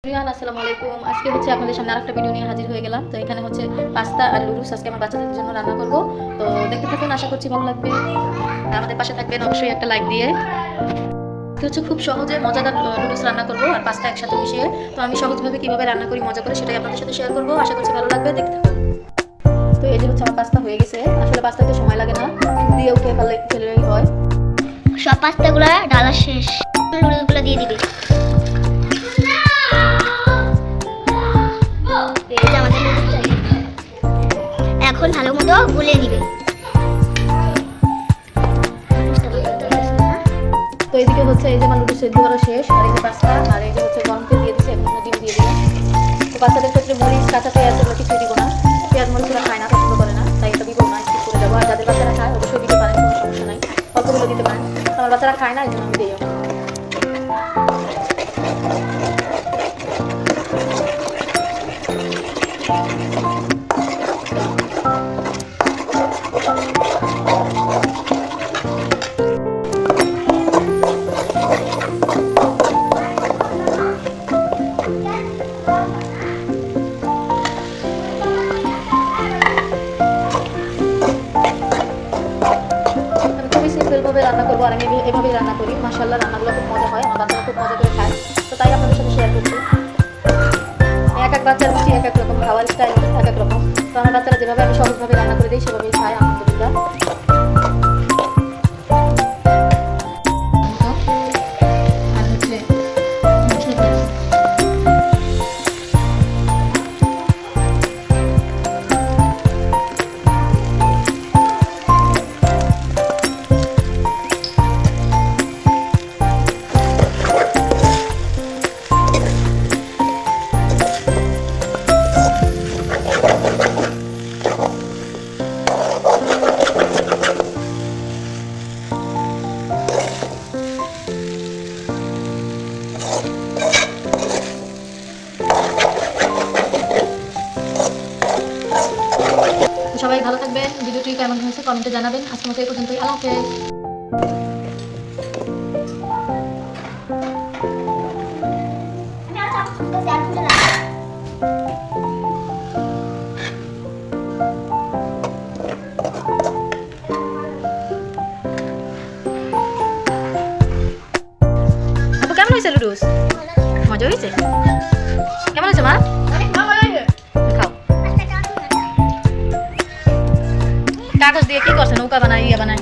আসসালামু আলাইকুম। আজকে হচ্ছে আপনাদের সামনে আরেকটা ভিডিও নিয়ে হাজির হয়ে গেলাম। তো এখানে হচ্ছে পাস্তা আর লুডুস আজকে আমার বাচ্চাদের জন্য রান্না করব। তো দেখতে থাকুন, আশা করছি ভালো লাগবে। আমাদের পাশে থাকবেন অবশ্যই একটা লাইক দিয়ে। হচ্ছে খুব সহজে মজাদার লুডুস রান্না করব আর পাস্তা একসাথে মিশিয়ে। তো আমি সহজভাবে কিভাবে রান্না করি মজা করে সেটাই আপনাদের সাথে শেয়ার করব। আশা করছি ভালো লাগবে, দেখতে থাকুন। তো এই যে হচ্ছে আমার পাস্তা হয়ে গেছে। আসলে পাস্তাতে সময় লাগে না, দিয়ে উঠে ফেললেই হয়। সব পাস্তাগুলো ঢালা শেষ, লুডুসগুলো দিয়ে দিবি। এখন ভালো মতো গুলিয়ে নিবে। তো এদিকে হচ্ছে এই যে আমার লুডুস সেদ্ধ করা শেষ, আর এই যে পাস্তা, আর এই যে হচ্ছে গরম তেল দিয়ে দিচ্ছে, এখন ডিম দিয়ে দিলাম। তো পাস্তাদের ক্ষেত্রে মরিচ, কাঁচা পেঁয়াজ এগুলো কিছুই দিব না। পেঁয়াজ মরিচ ওরা খায় না, পছন্দ করে না, তাই এটা দিব না, স্কিপ করে যাবো। আর যাদের বাচ্চারা খায় অবশ্যই দিতে পারেন, কোনো সমস্যা নাই, অল্পগুলো দিতে পারেন। আমার বাচ্চারা খায় না, এই জন্য আমি দিই। সিম্পলভাবে রান্না করবো, আর আমি এভাবেই রান্না করি। মাশাআল্লাহ, রান্নাগুলো খুব মজা হয়, আমার বাচ্চারা খুব মজা করে খায়। তো তাই আপনাদের সাথে শেয়ার করছি। এক এক বাচ্চার রুচি এক এক রকম, খাওয়ার স্টাইল এক এক রকম। তো আমার বাচ্চারা যেভাবে আমি সহজভাবে রান্না করে দিই সেভাবেই খায়, আলহামদুলিল্লাহ। সবাই ভালো থাকবেন। ভিডিওটি কেমন হয়েছে কমেন্টে জানাবেন। আজকের মতো এই পর্যন্তই, আল্লাহ হাফেজ। আপু কেমন হয়েছে লুডুস? মজা হয়েছে? কেমন হয়েছে মা? খাও। কাগজ দিয়ে কি করছে? নৌকা বানায়, ইয়ে বানায়।